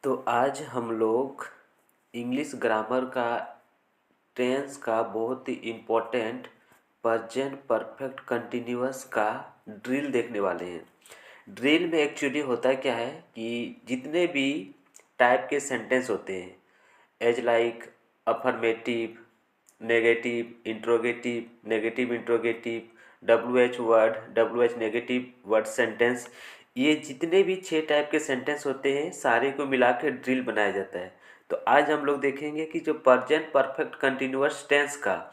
तो आज हम लोग इंग्लिश ग्रामर का टेंस का बहुत ही इम्पोर्टेंट प्रेजेंट परफेक्ट कंटिन्यूअस का ड्रिल देखने वाले हैं। ड्रिल में एक्चुअली होता क्या है कि जितने भी टाइप के सेंटेंस होते हैं as like affirmative, negative interrogative, WH word, WH negative word sentence, ये जितने भी 6 टाइप के सेंटेंस होते हैं सारे को मिला के ड्रिल बनाया जाता है। तो आज हम लोग देखेंगे कि जो प्रेजेंट परफेक्ट कंटिन्यूअस टेंस का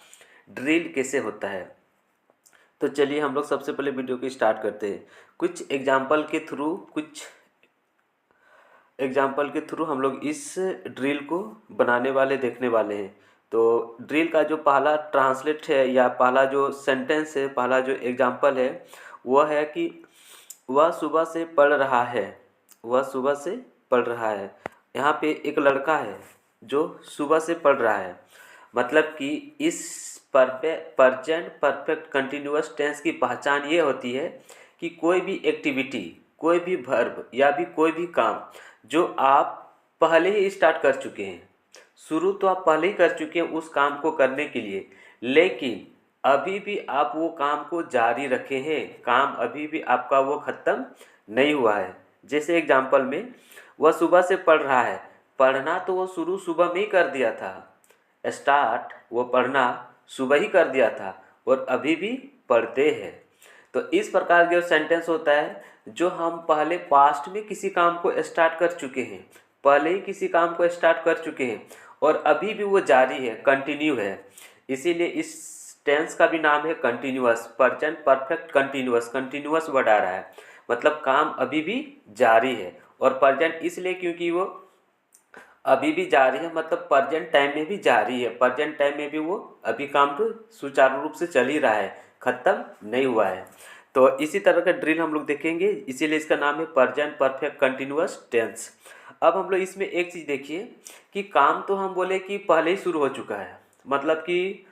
ड्रिल कैसे होता है। तो चलिए हम लोग सबसे पहले वीडियो को स्टार्ट करते हैं। कुछ एग्जाम्पल के थ्रू हम लोग इस ड्रिल को बनाने वाले देखने वाले हैं। तो ड्रिल का जो पहला ट्रांसलेट है या पहला जो सेंटेंस है, पहला जो एग्जाम्पल है वह है कि वह सुबह से पढ़ रहा है। वह सुबह से पढ़ रहा है। यहाँ पे एक लड़का है जो सुबह से पढ़ रहा है। मतलब कि इस परजेंट परफेक्ट कंटिन्यूअस टेंस की पहचान ये होती है कि कोई भी एक्टिविटी, कोई भी वर्ब या भी कोई भी काम जो आप पहले ही स्टार्ट कर चुके हैं, शुरू तो आप पहले ही कर चुके हैं उस काम को करने के लिए, लेकिन अभी भी आप वो काम को जारी रखे हैं, काम अभी भी आपका वो ख़त्म नहीं हुआ है। जैसे एग्जाम्पल में वह सुबह से पढ़ रहा है, पढ़ना तो वो शुरू सुबह में ही कर दिया था, स्टार्ट वो पढ़ना सुबह ही कर दिया था और अभी भी पढ़ते हैं। तो इस प्रकार के सेंटेंस होता है जो हम पहले पास्ट में किसी काम को स्टार्ट कर चुके हैं, पहले ही किसी काम को स्टार्ट कर चुके हैं और अभी भी वो जारी है, कंटिन्यू है। इसीलिए इस टेंस का भी नाम है continuous, present perfect continuous. Continuous word आ रहा है मतलब काम अभी भी जारी है। और प्रेजेंट इसलिए क्योंकि वो अभी भी जारी है, मतलब प्रेजेंट टाइम में भी जारी है, प्रेजेंट टाइम में भी वो अभी काम तो सुचारू रूप से चल ही रहा है, ख़त्म नहीं हुआ है। तो इसी तरह का ड्रिल हम लोग देखेंगे, इसीलिए इसका नाम है प्रेजेंट परफेक्ट कंटिन्यूअस टेंस। अब हम लोग इसमें एक चीज़ देखिए कि काम तो हम बोले कि पहले ही शुरू हो चुका है, मतलब कि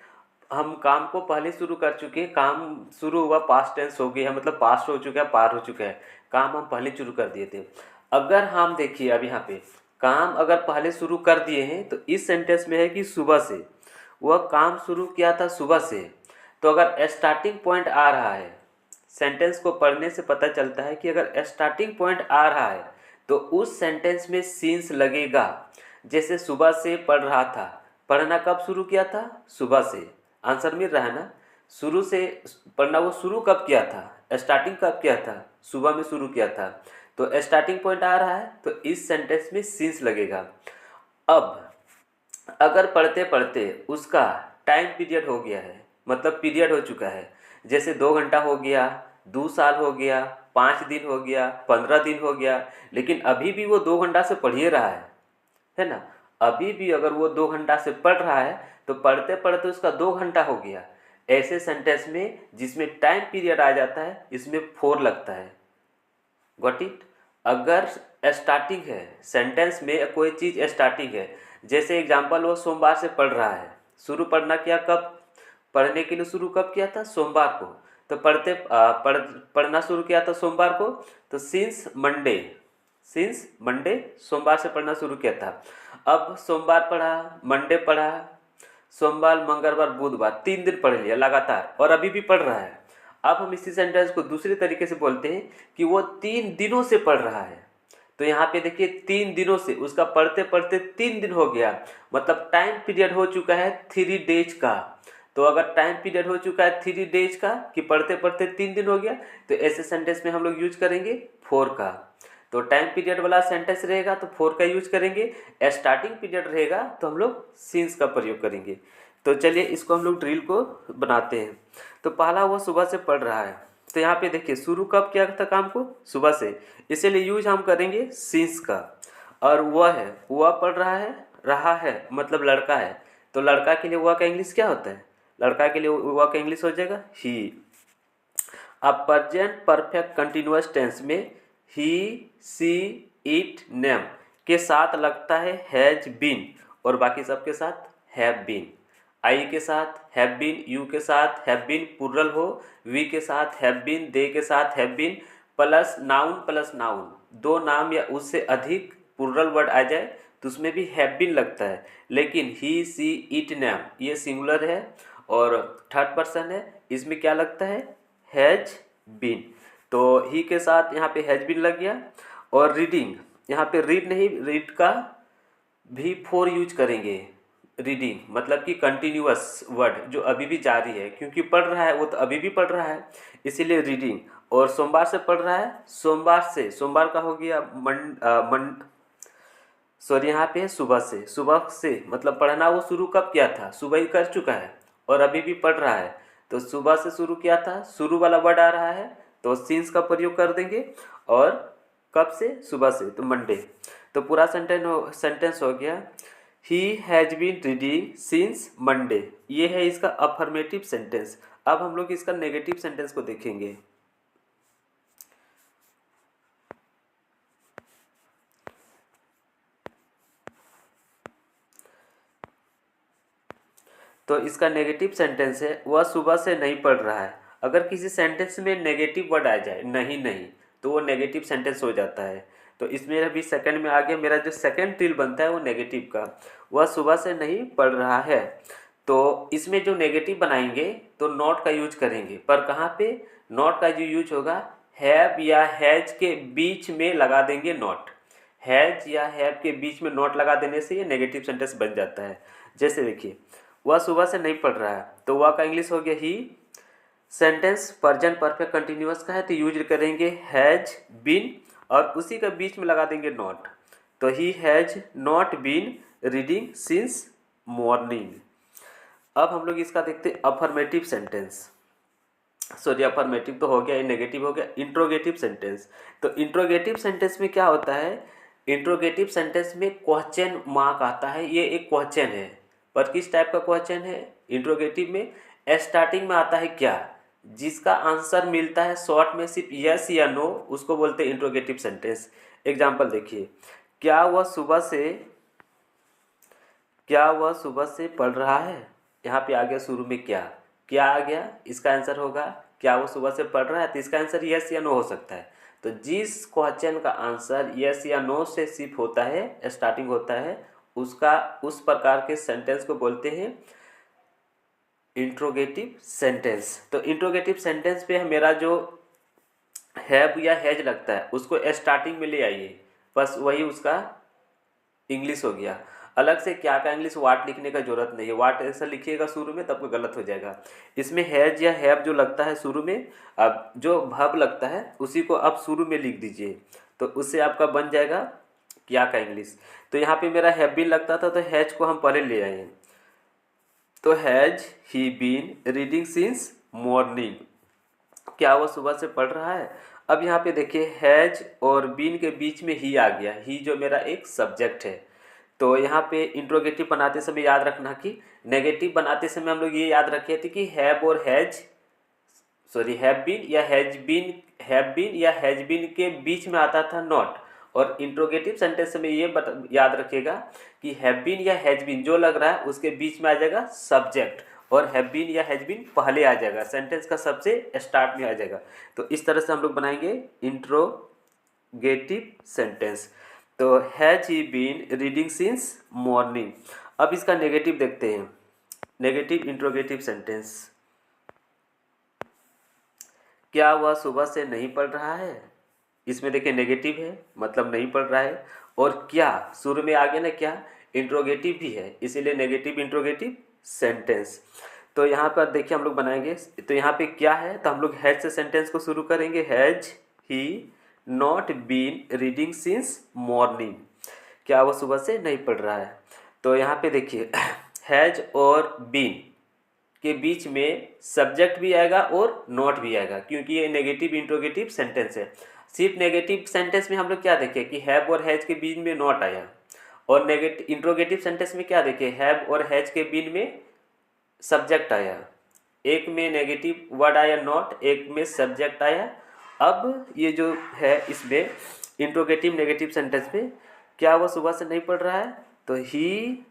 हम काम को पहले शुरू कर चुके हैं, काम शुरू हुआ, पास्ट टेंस हो गया है, मतलब पास्ट हो चुका है, पार हो चुका है, काम हम पहले शुरू कर दिए थे। अगर हम देखिए अब यहाँ पे काम अगर पहले शुरू कर दिए हैं तो इस सेंटेंस में है कि सुबह से, वह काम शुरू किया था सुबह से। तो अगर स्टार्टिंग पॉइंट आ रहा है, सेंटेंस को पढ़ने से पता चलता है कि अगर स्टार्टिंग पॉइंट आ रहा है तो उस सेंटेंस में सीन्स लगेगा। जैसे सुबह से पढ़ रहा था, पढ़ना कब शुरू किया था? सुबह से। आंसर मिल रहा है ना? शुरू से पढ़ना वो शुरू कब किया था, स्टार्टिंग कब किया था? सुबह में शुरू किया था। तो स्टार्टिंग पॉइंट आ रहा है तो इस सेंटेंस में सीन्स लगेगा। अब अगर पढ़ते पढ़ते उसका टाइम पीरियड हो गया है, मतलब पीरियड हो चुका है, जैसे 2 घंटा हो गया, 2 साल हो गया, 5 दिन हो गया, 15 दिन हो गया, लेकिन अभी भी वो 2 घंटा से पढ़ ही रहा है ना? अभी भी अगर वो 2 घंटा से पढ़ रहा है तो पढ़ते पढ़ते उसका 2 घंटा हो गया। ऐसे सेंटेंस में जिसमें टाइम पीरियड आ जाता है इसमें फोर लगता है। Got it? अगर स्टार्टिंग है सेंटेंस में, कोई चीज़ स्टार्टिंग है, जैसे एग्जांपल वो सोमवार से पढ़ रहा है, शुरू पढ़ना किया कब, पढ़ने के लिए शुरू कब किया था? सोमवार को। तो पढ़ना शुरू किया था सोमवार को, तो सिंस मंडे सोमवार से पढ़ना शुरू किया था। अब सोमवार पढ़ा, मंडे पढ़ा, सोमवार मंगलवार बुधवार, 3 दिन पढ़ लिया लगातार और अभी भी पढ़ रहा है। अब हम इसी सेंटेंस को दूसरी तरीके से बोलते हैं कि वो 3 दिनों से पढ़ रहा है। तो यहाँ पे देखिए 3 दिनों से, उसका पढ़ते पढ़ते 3 दिन हो गया, मतलब टाइम पीरियड हो चुका है 3 डेज का। तो अगर टाइम पीरियड हो चुका है 3 डेज का कि पढ़ते पढ़ते 3 दिन हो गया, तो ऐसे सेंटेंस में हम लोग यूज करेंगे फोर का। तो टाइम पीरियड वाला सेंटेंस रहेगा तो फोर का यूज करेंगे, स्टार्टिंग पीरियड रहेगा तो हम लोग सिंस का प्रयोग करेंगे। तो चलिए इसको हम लोग ड्रिल को बनाते हैं। तो पहला वो सुबह से पढ़ रहा है, तो यहाँ पे देखिए शुरू कब किया था काम को? सुबह से, इसीलिए यूज हम करेंगे सिंस का। और वह है, वह पढ़ रहा है मतलब लड़का है, तो लड़का के लिए वह का इंग्लिश क्या होता है? लड़का के लिए वह का इंग्लिश हो जाएगा ही। अब प्रेजेंट परफेक्ट कंटिन्यूअस टेंस में ही, सी, इट, नेम के साथ लगता है हैज बीन और बाकी सबके साथ हैव बीन। आई के साथ हैव बीन, यू के साथ हैव बीन प्लुरल हो, वी के साथ हैव बीन, दे के साथ हैव बीन, प्लस नाउन, दो नाम या उससे अधिक प्लूरल वर्ड आ जाए तो उसमें भी हैव बीन लगता है, लेकिन ही सी इट नैम ये सिंगुलर है और थर्ड पर्सन है, इसमें क्या लगता है, हैज बीन। तो ही के साथ यहाँ पे हैज बीन लग गया। और रीडिंग, यहाँ पे रीड नहीं, रीड का भी फोर यूज करेंगे। रीडिंग मतलब कि कंटिन्यूअस वर्ड जो अभी भी जारी है, क्योंकि पढ़ रहा है वो तो अभी भी पढ़ रहा है, इसीलिए रीडिंग। और सोमवार से पढ़ रहा है, सोमवार से, सोमवार का हो गया सॉरी यहाँ पे सुबह से, सुबह से मतलब पढ़ना वो शुरू कब किया था, सुबह ही कर चुका है और अभी भी पढ़ रहा है, तो सुबह से शुरू किया था, शुरू वाला वर्ड आ रहा है तो सिंस का प्रयोग कर देंगे। और कब से, सुबह से, तो मंडे। तो पूरा सेंटेंस हो गया, he has been reading since Monday. ये है इसका अफर्मेटिव सेंटेंस। अब हम लोग इसका नेगेटिव सेंटेंस को देखेंगे। तो इसका नेगेटिव सेंटेंस है, वह सुबह से नहीं पढ़ रहा है। अगर किसी सेंटेंस में नेगेटिव वर्ड आ जाए, नहीं नहीं, तो वो नेगेटिव सेंटेंस हो जाता है। तो इसमें अभी सेकंड में आ गया, मेरा जो सेकंड ट्रिल बनता है वो नेगेटिव का, वह सुबह से नहीं पढ़ रहा है। तो इसमें जो नेगेटिव बनाएंगे तो नॉट का यूज करेंगे, पर कहाँ पे, नॉट का जो यूज होगा, हैव या हैज के बीच में लगा देंगे नॉट। हैज या हैव के बीच में नॉट लगा देने से ये नेगेटिव सेंटेंस बन जाता है। जैसे देखिए, वह सुबह से नहीं पढ़ रहा है, तो वह का इंग्लिश हो गया ही। सेंटेंस प्रेजेंट परफेक्ट कंटिन्यूअस का है तो यूज करेंगे हैज बीन और उसी के बीच में लगा देंगे नॉट। तो he has not been reading since morning. अब हम लोग इसका देखते हैं अफर्मेटिव सेंटेंस। सॉरी, अफर्मेटिव तो हो गया, ये नेगेटिव हो गया। Interrogative sentence. तो इंट्रोगेटिव सेंटेंस में क्या होता है, इंट्रोगेटिव सेंटेंस में क्वेश्चन मार्क आता है, ये एक क्वेश्चन है। पर किस टाइप का क्वेश्चन है, इंट्रोगेटिव में स्टार्टिंग में आता है क्या, जिसका आंसर मिलता है शॉर्ट में सिर्फ यस या नो, उसको बोलते हैं इंट्रोगेटिव सेंटेंस। एग्जाम्पल देखिए, क्या वह सुबह से, क्या वह सुबह से पढ़ रहा है। यहाँ पे आ गया शुरू में क्या, क्या आ गया, इसका आंसर होगा क्या वो सुबह से पढ़ रहा है, तो इसका आंसर यस या नो हो सकता है। तो जिस क्वेश्चन का आंसर यस या नो से सिर्फ होता है, स्टार्टिंग होता है, उसका, उस प्रकार के सेंटेंस को बोलते हैं इंट्रोगेटिव सेंटेंस। तो इंट्रोगेटिव सेंटेंस पे मेरा जो हैव या हैज लगता है उसको स्टार्टिंग में ले आइए, बस वही उसका इंग्लिश हो गया। अलग से क्या का इंग्लिश वाट लिखने का जरूरत नहीं है, वाट ऐसा लिखिएगा शुरू में तब गलत हो जाएगा। इसमें हैज या हैव जो लगता है शुरू में, अब जो वर्ब लगता है उसी को आप शुरू में लिख दीजिए, तो उससे आपका बन जाएगा क्या का इंग्लिश। तो यहाँ पे मेरा हैव बीन लगता था तो हैज को हम पहले ले आए, तो has he been reading since morning, क्या वो सुबह से पढ़ रहा है। अब यहाँ पे देखिए हैज और बीन के बीच में ही आ गया, ही जो मेरा एक सब्जेक्ट है। तो यहाँ पे इंट्रोगेटिव बनाते समय याद रखना कि नेगेटिव बनाते समय हम लोग ये याद रखे थे कि हैव और हैज, सॉरी हैव बीन या हैज बीन, हैव बीन या हैज बीन के बीच में आता था नॉट। और इंट्रोगेटिव सेंटेंस में ये याद रखिएगा कि हैव बीन या हैज बीन जो लग रहा है उसके बीच में आ जाएगा सब्जेक्ट, और हैव बीन या हैज बीन पहले आ जाएगा, सेंटेंस का सबसे स्टार्ट में आ जाएगा। तो इस तरह से हम लोग बनाएंगे इंट्रोगेटिव सेंटेंस। तो has he been reading since morning. अब इसका नेगेटिव देखते हैं, नेगेटिव इंट्रोगेटिव सेंटेंस। क्या वह सुबह से नहीं पढ़ रहा है, इसमें देखिए नेगेटिव है मतलब नहीं पढ़ रहा है, और क्या शुरू में आ गया ना, क्या इंट्रोगेटिव भी है, इसीलिए नेगेटिव इंट्रोगेटिव सेंटेंस। तो यहाँ पर देखिए हम लोग बनाएंगे, तो यहाँ पे क्या है, तो हम लोग हैज से सेंटेंस को शुरू करेंगे, has he not been reading since morning, क्या वो सुबह से नहीं पढ़ रहा है। तो यहाँ पे देखिए हैज और बीन के बीच में सब्जेक्ट भी आएगा और नॉट भी आएगा, क्योंकि ये नेगेटिव इंट्रोगेटिव सेंटेंस है। सिर्फ नेगेटिव सेंटेंस में हम लोग क्या देखें कि हैव और हैज के बीच में नॉट आया, और नेगेटिव इंट्रोगेटिव सेंटेंस में क्या देखें, हैव और हैज के बीच में सब्जेक्ट आया, एक में नेगेटिव वर्ड आया नॉट, एक में सब्जेक्ट आया। अब ये जो है इसमें इंट्रोगेटिव नेगेटिव सेंटेंस में, क्या वो सुबह से नहीं पढ़ रहा है, तो ही,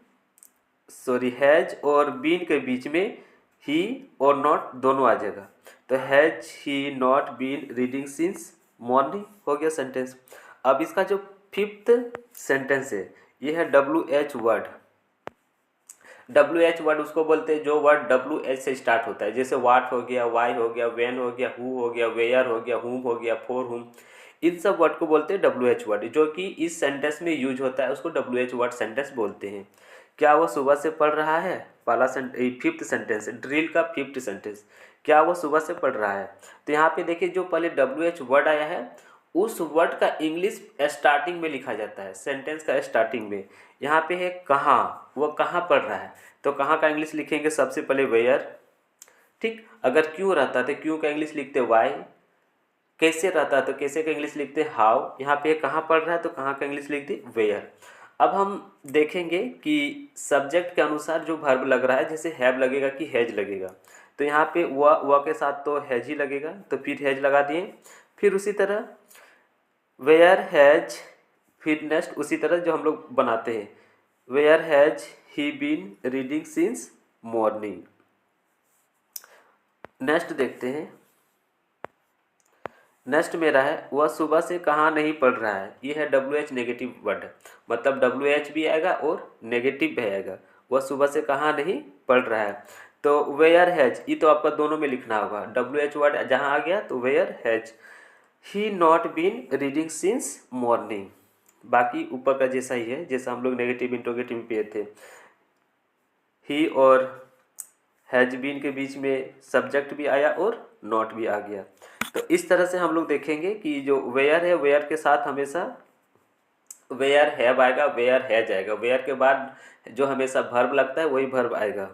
सॉरी हैज और बीन के बीच में ही और नॉट दोनों आ जाएगा। तो has he not been reading since morning हो गया सेंटेंस। अब इसका जो फिफ्थ सेंटेंस है, ये है WH वर्ड। WH वर्ड उसको बोलते हैं जो वर्ड WH से स्टार्ट होता है, जैसे वाट हो गया, वाई हो गया, वेन हो गया, हु हो गया, वेयर हो गया, हुम हो गया, फॉर हुम, इन सब वर्ड को बोलते हैं WH वर्ड। जो कि इस सेंटेंस में यूज होता है उसको WH वर्ड सेंटेंस बोलते हैं। क्या वो सुबह से पढ़ रहा है? पहला फिफ्थ सेंटेंस, ड्रिल का फिफ्थ सेंटेंस, क्या वो सुबह से पढ़ रहा है? तो यहाँ पे देखिए जो पहले WH वर्ड आया है उस वर्ड का इंग्लिश स्टार्टिंग में लिखा जाता है, सेंटेंस का स्टार्टिंग में। यहाँ पे है कहाँ, वो कहाँ पढ़ रहा है, तो कहाँ का इंग्लिश लिखेंगे सबसे पहले वेयर। ठीक, अगर क्यों रहता है तो क्यों का इंग्लिश लिखते वाई, कैसे रहता है तो कैसे का इंग्लिश लिखते हाउ। यहाँ पे कहाँ पढ़ रहा है तो कहाँ का इंग्लिश लिखते वेयर। अब हम देखेंगे कि सब्जेक्ट के अनुसार जो वर्ब लग रहा है, जैसे हैव लगेगा कि हैज लगेगा, तो यहाँ पे वह के साथ तो हैज ही लगेगा, तो फिर हैज लगा दिए। फिर उसी तरह वेयर हैज, फिर नेक्स्ट उसी तरह जो हम लोग बनाते हैं, where has he been reading since morning. Next देखते हैं, नेक्स्ट मेरा है वह सुबह से कहाँ नहीं पढ़ रहा है। ये है WH नेगेटिव वर्ड, मतलब WH भी आएगा और नेगेटिव भी आएगा। वह सुबह से कहाँ नहीं पढ़ रहा है, तो वेयर हैज, ये तो आपका दोनों में लिखना होगा। WH वर्ड जहाँ आ गया तो where has he not been reading since morning. बाकी ऊपर का जैसा ही है, जैसा हम लोग नेगेटिव इंट्रोगेटिव में पे थे। ही और हैज बीन के बीच में सब्जेक्ट भी आया और नॉट भी आ गया। तो इस तरह से हम लोग देखेंगे कि जो वेयर है, वेयर के साथ हमेशा वेयर हैव आएगा, वेयर हैज आएगा। वेयर के बाद जो हमेशा वर्ब लगता है वही वर्ब आएगा।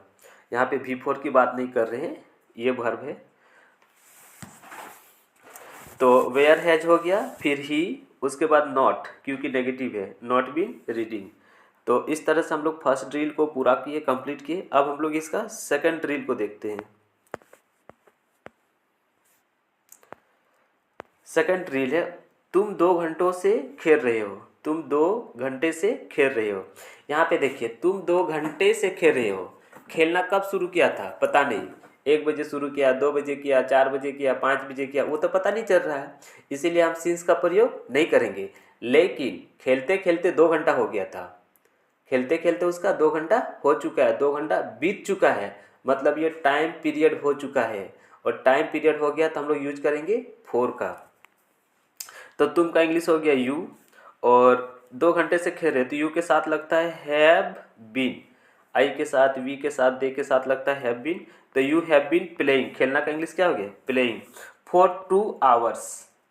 यहाँ पे V4 की बात नहीं कर रहे हैं, ये वर्ब है। तो वेयर हैज हो गया, फिर ही, उसके बाद नॉट, क्योंकि नेगेटिव है, नॉट बीन रीडिंग। तो इस तरह से हम लोग फर्स्ट ड्रिल को पूरा किए, कंप्लीट किए। अब हम लोग इसका सेकंड ड्रिल को देखते हैं। सेकंड ड्रिल है, तुम 2 घंटों से खेल रहे हो। तुम 2 घंटे से खेल रहे हो। यहाँ पे देखिए तुम 2 घंटे से खेल रहे हो। खेलना कब शुरू किया था पता नहीं, 1 बजे शुरू किया, 2 बजे किया, 4 बजे किया, 5 बजे किया, वो तो पता नहीं चल रहा है, इसीलिए हम सिंस का प्रयोग नहीं करेंगे। लेकिन खेलते खेलते 2 घंटा हो गया था, खेलते खेलते उसका 2 घंटा हो चुका है, 2 घंटा बीत चुका है, मतलब ये टाइम पीरियड हो चुका है। और टाइम पीरियड हो गया तो हम लोग यूज करेंगे फोर का। तो तुम का इंग्लिश हो गया यू, और 2 घंटे से खेल रहे तो यू के साथ लगता है हैव बीन, आई के साथ, वी के साथ, दे के साथ लगता है हैव बीन। तो यू हैव बीन प्लेइंग, खेलना का इंग्लिश क्या हो गया प्लेइंग, फॉर 2 आवर्स।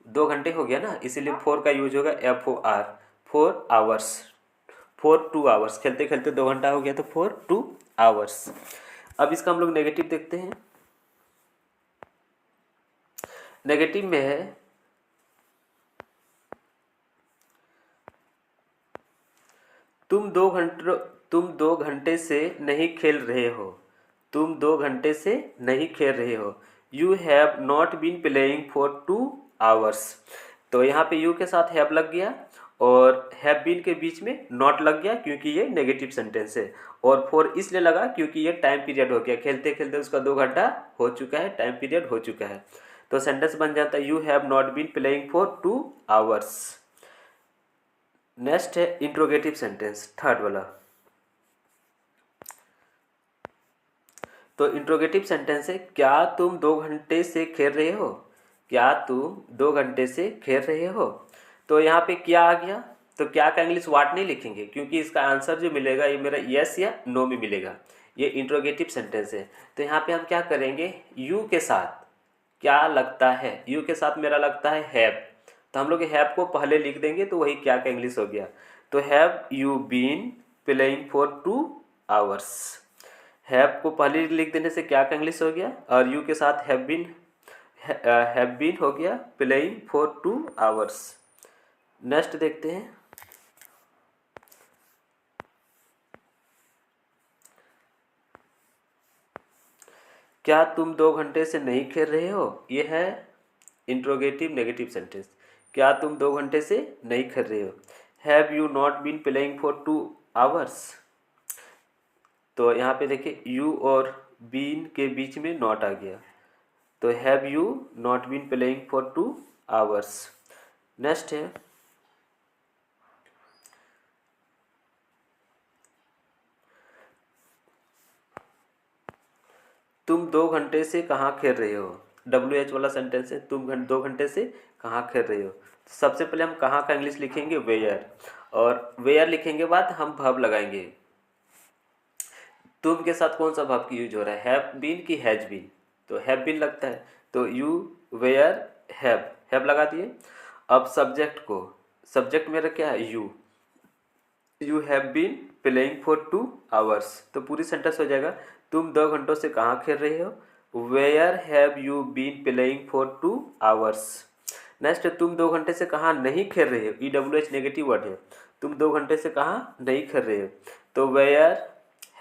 2 घंटे हो गया ना, इसीलिए फोर का यूज होगा FOR, 4 आवर्स, फॉर 2 आवर्स। खेलते खेलते 2 घंटा हो गया तो फॉर 2 आवर्स। अब इसका हम लोग नेगेटिव देखते हैं। नेगेटिव में है तुम 2 घंटे से नहीं खेल रहे हो। तुम 2 घंटे से नहीं खेल रहे हो। You have not been playing for 2 hours. तो यहाँ पे यू के साथ हैव लग गया और हैव बीन के बीच में नॉट लग गया, क्योंकि ये नेगेटिव सेंटेंस है। और फॉर इसलिए लगा क्योंकि ये टाइम पीरियड हो गया, खेलते खेलते उसका 2 घंटा हो चुका है, टाइम पीरियड हो चुका है। तो सेंटेंस बन जाता है you have not been playing for 2 hours. Next है इंट्रोगेटिव सेंटेंस, थर्ड वाला। तो इंट्रोगेटिव सेंटेंस है, क्या तुम 2 घंटे से खेल रहे हो। क्या तुम 2 घंटे से खेल रहे हो। तो यहाँ पे क्या आ गया, तो क्या का इंग्लिश वाट नहीं लिखेंगे, क्योंकि इसका आंसर जो मिलेगा ये मेरा यस या नो में मिलेगा। ये इंट्रोगेटिव सेंटेंस है। तो यहाँ पे हम क्या करेंगे, यू के साथ क्या लगता है, यू के साथ मेरा लगता है हैव, तो हम लोग हैव को पहले लिख देंगे तो वही क्या का इंग्लिश हो गया। तो have you been playing for 2 hours. Have को पहले लिख देने से क्या का इंग्लिश हो गया, और यू के साथ हैव बीन हो गया प्लेइंग फॉर 2 आवर्स। नेक्स्ट देखते हैं। क्या तुम 2 घंटे से नहीं खेल रहे हो। ये है इंट्रोगेटिव नेगेटिव सेंटेंस, क्या तुम 2 घंटे से नहीं खेल रहे हो। Have you not been playing for 2 hours. तो यहाँ पे देखिए यू और बीन के बीच में नॉट आ गया, तो have you not been playing for 2 hours. Next है तुम 2 घंटे से कहाँ खेल रहे हो। WH वाला सेंटेंस है, तुम 2 घंटे से कहाँ खेल रहे हो। तो सबसे पहले हम कहाँ का इंग्लिश लिखेंगे, वेयर, और वेयर लिखेंगे बाद हम वर्ब लगाएंगे। तुम के साथ कौन सा वर्ब की यूज हो रहा है, हैव बीन की हैज बीन, तो हैव बीन लगता है, तो यू वेयर हैव लगा दिए। अब सब्जेक्ट को, सब्जेक्ट मेरा क्या है, you have been playing for 2 hours, तो पूरी सेंटेंस हो जाएगा तुम 2 घंटों से कहाँ खेल रहे हो, where have you been playing for 2 hours. Next, तुम 2 घंटे से कहाँ नहीं खेल रहे हो, EWH नेगेटिव वर्ड है, तुम 2 घंटे से कहाँ नहीं खेल रहे हो, तो where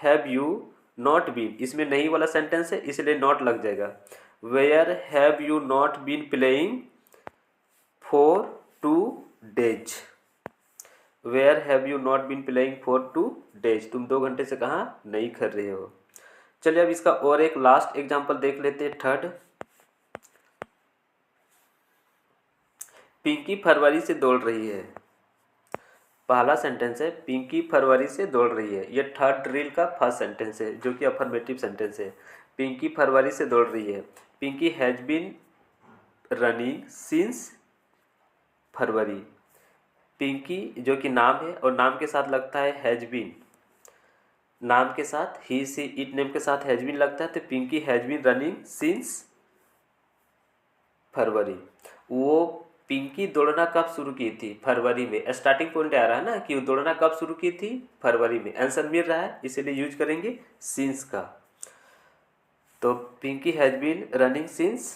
have you not been, इसमें नहीं वाला सेंटेंस है इसलिए नॉट लग जाएगा, where have you not been playing for 2 days, where have you not been playing for 2 days, तुम 2 घंटे से कहाँ नहीं खेल रहे हो। चलिए अब इसका और एक लास्ट एग्जांपल देख लेते हैं, थर्ड। पिंकी फरवरी से दौड़ रही है, पहला सेंटेंस है पिंकी फरवरी से दौड़ रही है, ये थर्ड ड्रिल का फर्स्ट सेंटेंस है जो कि अफर्मेटिव सेंटेंस है। पिंकी फरवरी से दौड़ रही है, Pinky has been running since February, Pinky जो कि नाम है और नाम के साथ लगता है हैज बीन, नाम के साथ ही सी इट नेम के साथ हैज बीन लगता है, तो Pinky has been running since February. वो पिंकी दौड़ना कब शुरू की थी, फरवरी में, स्टार्टिंग पॉइंट आ रहा है ना कि वो दौड़ना कब शुरू की थी, फरवरी में, आंसर मिल रहा है इसीलिए यूज करेंगे सिंस का। तो Pinky has been running since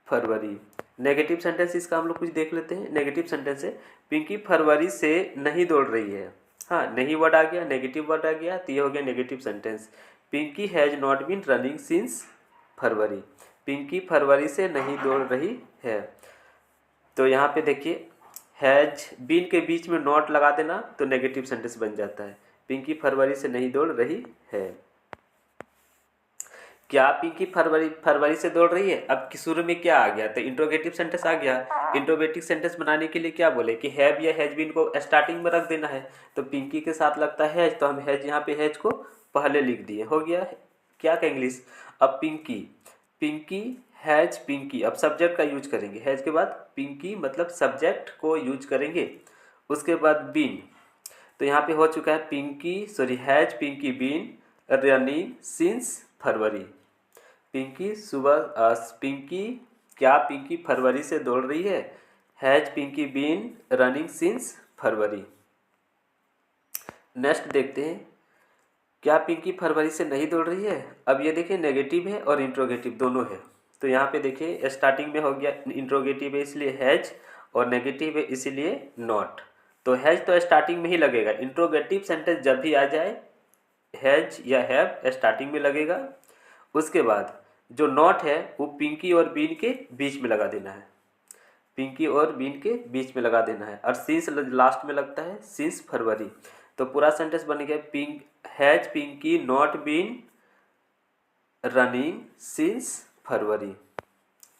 February. Negative sentence इसका हम लोग कुछ देख लेते हैं। नेगेटिव सेंटेंस है पिंकी फरवरी से नहीं दौड़ रही है, हाँ नहीं वर्ड आ गया, नेगेटिव वर्ड आ गया, तो ये हो गया negative sentence. Pinky has not been running since February, Pinky फरवरी से नहीं दौड़ रही है, तो यहाँ पे देखिए हैज बीन के बीच में नॉट लगा देना तो नेगेटिव सेंटेंस बन जाता है, पिंकी फरवरी से नहीं दौड़ रही है। क्या पिंकी फरवरी से दौड़ रही है, अब शुरू में क्या आ गया, तो इंट्रोगेटिव सेंटेंस आ गया। इंट्रोगेटिव सेंटेंस बनाने के लिए क्या बोले कि हैव या हैज बीन को स्टार्टिंग में रख देना है, तो पिंकी के साथ लगता है हैज, तो हम हैज यहाँ पे हैज को पहले लिख दिए, हो गया क्या का इंग्लिश। अब पिंकी हैज पिंकी, अब सब्जेक्ट का यूज करेंगे, हैज के बाद पिंकी मतलब सब्जेक्ट को यूज करेंगे, उसके बाद बीन, तो यहाँ पे हो चुका है has Pinky been running since February. क्या पिंकी फरवरी से दौड़ रही है, has Pinky been running since February. Next देखते हैं, क्या पिंकी फरवरी से नहीं दौड़ रही है। अब ये देखिए नेगेटिव है और इंट्रोगेटिव दोनों है, तो यहाँ पे देखिए स्टार्टिंग में हो गया इंट्रोगेटिव है इसलिए हैज, और नेगेटिव है इसीलिए नॉट, तो हैज तो स्टार्टिंग में ही लगेगा। इंट्रोगेटिव सेंटेंस जब भी आ जाए हैज या हैव स्टार्टिंग में लगेगा, उसके बाद जो नॉट है वो पिंकी और बीन के बीच में लगा देना है, पिंकी और बीन के बीच में लगा देना है, और सिंस लास्ट में लगता है सिंस फरवरी, तो पूरा सेंटेंस बन गया has Pinky not been running since February.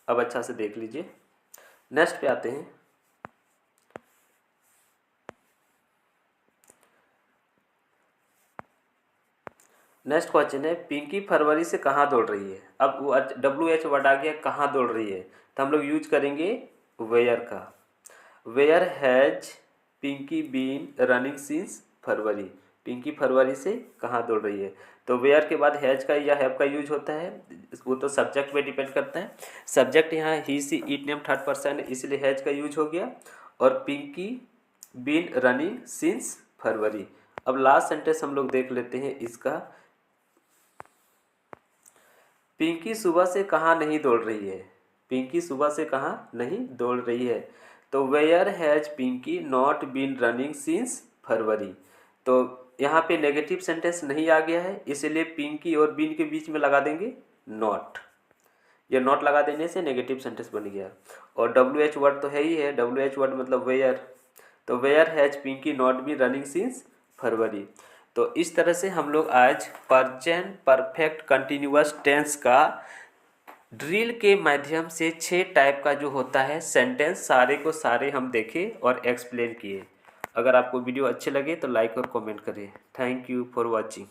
अब अच्छा से देख लीजिए, नेक्स्ट पे आते हैं। नेक्स्ट क्वेश्चन है पिंकी फरवरी से कहाँ दौड़ रही है। अब वो WH वर्ड आ गया, कहाँ दौड़ रही है, तो हम लोग यूज करेंगे वेयर का। Where has Pinky been running since February, Pinky फरवरी से कहाँ दौड़ रही है, तो वेयर के बाद हैज का या हैव का यूज होता है, वो तो सब्जेक्ट पे डिपेंड करता है। सब्जेक्ट यहाँ he she it name third person है इसलिए हैज का यूज हो गया, और Pinky been running since February. अब लास्ट सेंटेंस हम लोग देख लेते हैं इसका, पिंकी सुबह से कहाँ नहीं दौड़ रही है, पिंकी सुबह से कहाँ नहीं दौड़ रही है, तो where has Pinky not been running since February. तो यहाँ पे नेगेटिव सेंटेंस नहीं आ गया है इसलिए पिंकी और बीन के बीच में लगा देंगे नॉट, ये नॉट लगा देने से नेगेटिव सेंटेंस बन गया। और WH वर्ड तो है ही है, WH वर्ड मतलब वेयर, तो where has Pinky not been running since February. तो इस तरह से हम लोग आज प्रेजेंट परफेक्ट कंटिन्यूअस टेंस का ड्रिल के माध्यम से 6 टाइप का जो होता है सेंटेंस सारे को सारे हम देखे और एक्सप्लेन किए। अगर आपको वीडियो अच्छे लगे तो लाइक और कमेंट करें। Thank you for watching.